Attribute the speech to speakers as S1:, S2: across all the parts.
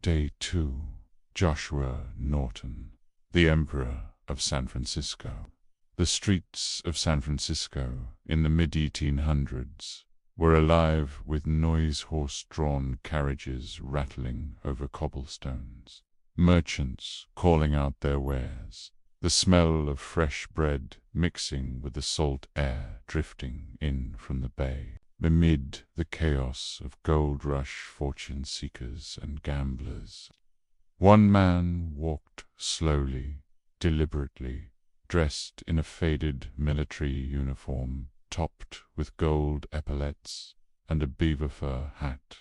S1: Day 2. Joshua Norton, the Emperor of San Francisco. The streets of San Francisco in the mid-1800s were alive with horse-drawn carriages rattling over cobblestones, merchants calling out their wares, the smell of fresh bread mixing with the salt air drifting in from the bay. Amid the chaos of gold rush fortune-seekers and gamblers, one man walked slowly, deliberately, dressed in a faded military uniform topped with gold epaulets and a beaver fur hat.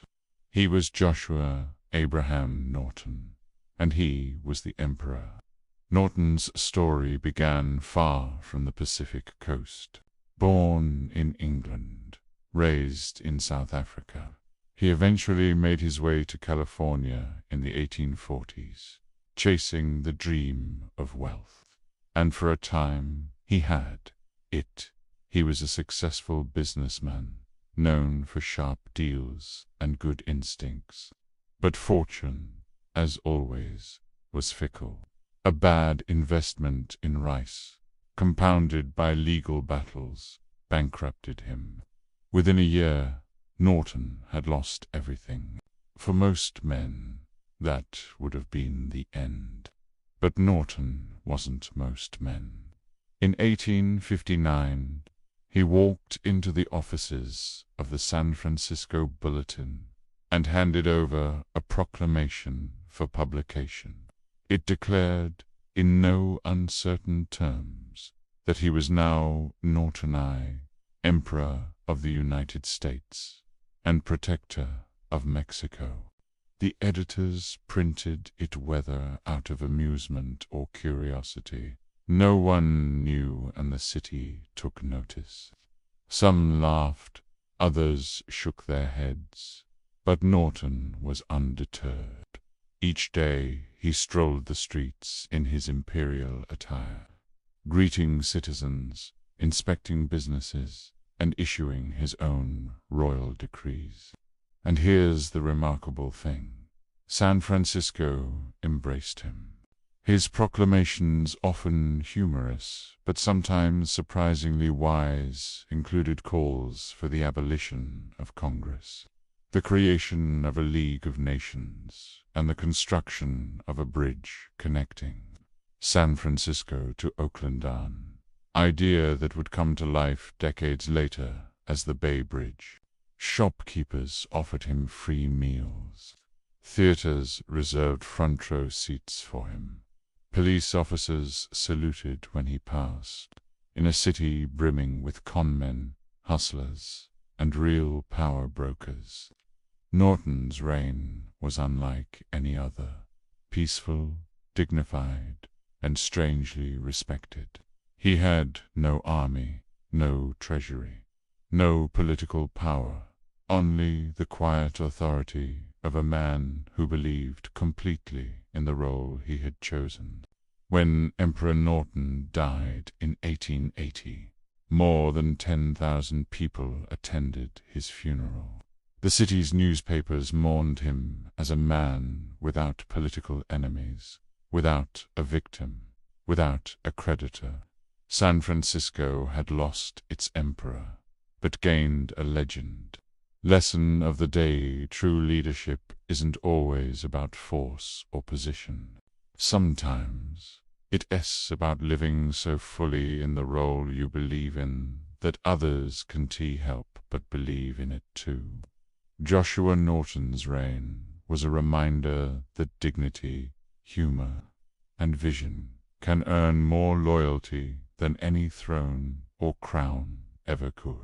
S1: He was Joshua Abraham Norton, and he was the Emperor. Norton's story began far from the Pacific coast. Born in England, raised in South Africa, he eventually made his way to California in the 1840s, chasing the dream of wealth. And for a time he had it. He was a successful businessman, known for sharp deals and good instincts. But fortune, as always, was fickle. A bad investment in rice, compounded by legal battles, bankrupted him. Within a year, Norton had lost everything. For most men, that would have been the end. But Norton wasn't most men. In 1859, he walked into the offices of the San Francisco Bulletin and handed over a proclamation for publication. It declared, in no uncertain terms, that he was now Norton I, Emperor of the United States and Protector of Mexico. The editors printed it whether out of amusement or curiosity. No one knew, and the city took notice. Some laughed, others shook their heads, but Norton was undeterred. Each day he strolled the streets in his imperial attire, greeting citizens, inspecting businesses, and issuing his own royal decrees. And here's the remarkable thing. San Francisco embraced him. His proclamations, often humorous, but sometimes surprisingly wise, included calls for the abolition of Congress, the creation of a League of Nations, and the construction of a bridge connecting San Francisco to Oakland, an idea that would come to life decades later as the Bay Bridge. Shopkeepers offered him free meals. Theaters reserved front-row seats for him. Police officers saluted when he passed. In a city brimming with conmen, hustlers, and real power brokers, Norton's reign was unlike any other. Peaceful, dignified, and strangely respected. He had no army, no treasury, no political power, only the quiet authority of a man who believed completely in the role he had chosen. When Emperor Norton died in 1880, more than 10,000 people attended his funeral. The city's newspapers mourned him as a man without political enemies, without a victim, without a creditor. San Francisco had lost its emperor, but gained a legend. Lesson of the day: true leadership isn't always about force or position. Sometimes it's about living so fully in the role you believe in that others can't help but believe in it too. Joshua Norton's reign was a reminder that dignity, humor, and vision can earn more loyalty than any throne or crown ever could.